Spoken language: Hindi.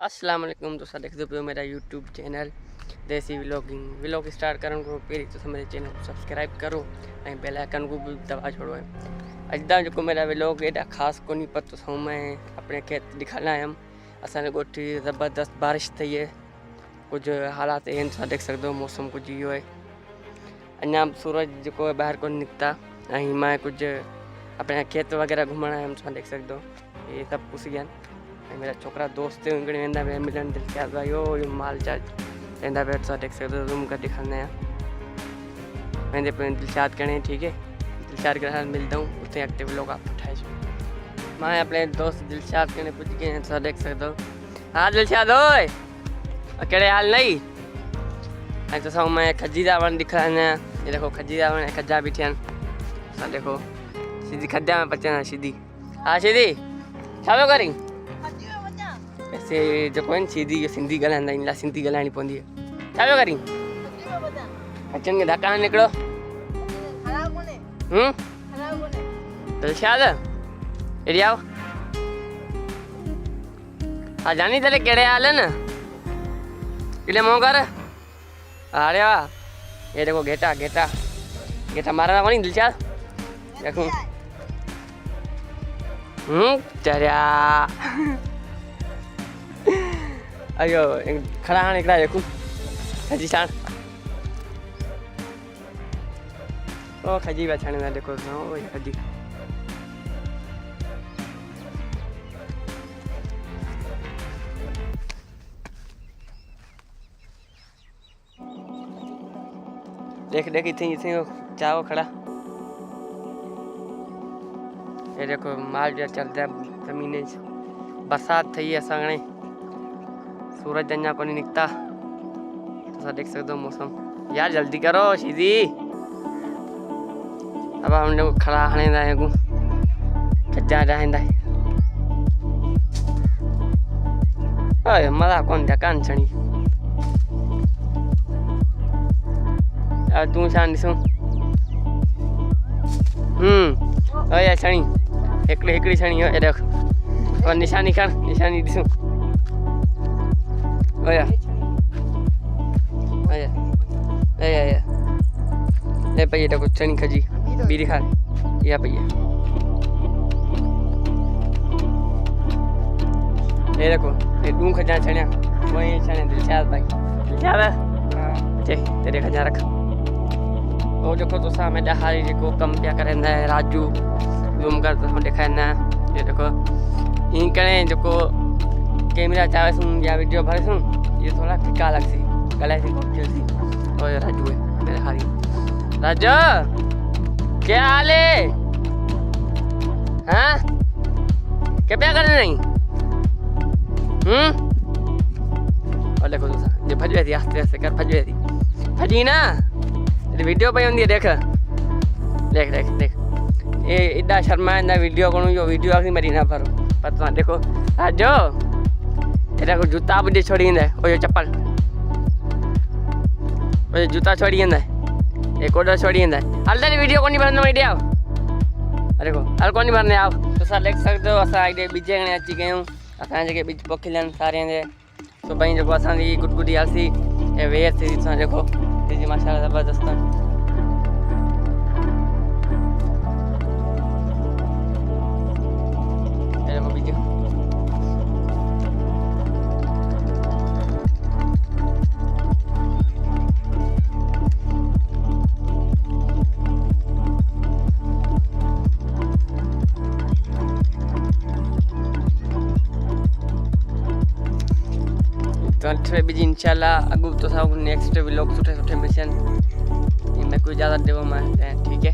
अस्सलाम वालेकुम दोस्तों, देखते पियो मेरा यूट्यूब चैनल देसी व्लॉग स्टार्ट करण को पहिरीं तो मेरे चैनल को सब्सक्राइब करो ऐं बेल आइकन को भी दबा छोड़ो। अॼु जो मेरा व्लॉग एडा ख़ास कोनी पर तो मैं अपने खेत दिखाना आयम। असांजे ॻोठी ज़बरदस्त बारिश थी है, कुछ हालात आहिनि तुम देख सकते हो, मौसम कुछ इहो है। अञा सूरज जो बाहर को निकता ऐं मैं कुछ अपने खेत वगैरह घुमण आयम, तुम देख सकते हो। ये सब कुछ ही मेरा छोकरा दोस्त वेंदा पे मिलन दिलशाद भाई यो माल चार्ज वेंदा पे तुम देख सकते हो। रूम का दिखाना है वेंदे पे दिलशाद करने, ठीक है। दिलशाद के साथ मिलता हूँ उससे एक्टिव लोग आप उठाए। मैं अपने दोस्त दिलशाद करने पूछ गए हैं, तुम देख सकते हो। हाँ दिलशाद ओए कड़े हाल नहीं तो सब मैं खजीरा वन दिखाना। ये देखो खजीरा वन खजा भी थियन, देखो सीधी खजा में पचना सीधी। हाँ सीधी छा करी ऐसे जो कोई सीधी सिंधी ॻाल्हाईंदा इन लाइ सिंधी ॻाल्हाइणी पवंदी आहे। छा पियो करी अचनि खे धक्का निकिरो दिलशाद एॾी आओ। हाँ जानी तेरे कहिड़े हाल है न किले मुँह कर। अरे वाह ये देखो गेटा गेटा गेटा मारना कोनी दिलशाद देखूं चरिया अयो खड़ा हाँ निकला देखूं खजी छाण ओ खजी बा छाणे ना देखो ओ ये खजी देख देख इथे इथे चाहो खड़ा। ये देखो माल जो चलता जमीन बरसात थी है सगणे सूरज अञा को नहीं निकता, तो देख सकते हो मौसम। यार जल्दी करो सीधी अब हम लोग खड़ा हणे को खजा रहंदा ओए मजा कौन ढकान छणी अब तू छान ॾिसूं ओए छणी हिकिड़ी हिकिड़ी छणी हो देख और निशानी कर निशानी ॾिसूं ओया ओया ओया ये पई देखो छणी खजी बी दिखा या पई ये देखो ये तू खजा छणिया वही छणे दिलशाद भाई दिलशाद चे तेरे खजा रख। वो देखो तो सा में हारी जो कम क्या करेंदा है राजू जूम कर तो दिखाना। ये देखो इन करे जो कैमरा चाहे सुन या वीडियो भरे सुन ये थोड़ा फिका लग सी गला सी जल्दी। और राजू है मेरे हारी राजू क्या हाल है हाँ क्या क्या करने नहीं और देखो दूसरा जो भज थी आस्ते आस्ते कर भज थी भजी ना वीडियो पे होंगी देख देख देख देख ये इतना शर्मा वीडियो करूँ जो वीडियो आखिरी मेरी ना भरो पता देखो आज ये देखो जूता भी छोड़ी वो चप्पल वो जूता छोड़ी ये कोडर छोड़ी हल तेरी वीडियो को भरना वीडियो आओ अरे को हल को भरने आओ तो सर देख सकते हो अस आइडे बीजे घणे अची गयूं असांजे बीज पोखिल सारे सुबह जो असांजी गुडगुडी हलसी ऐं वेर थी देखो जी माशाल्लाह ज़बरदस्त। तो बीजी इंशाल्लाह अगू तो सब नेक्स्ट व्लॉग सुठे सुठे मिशन मैं कोई ज़्यादा देव मैं ठीक है।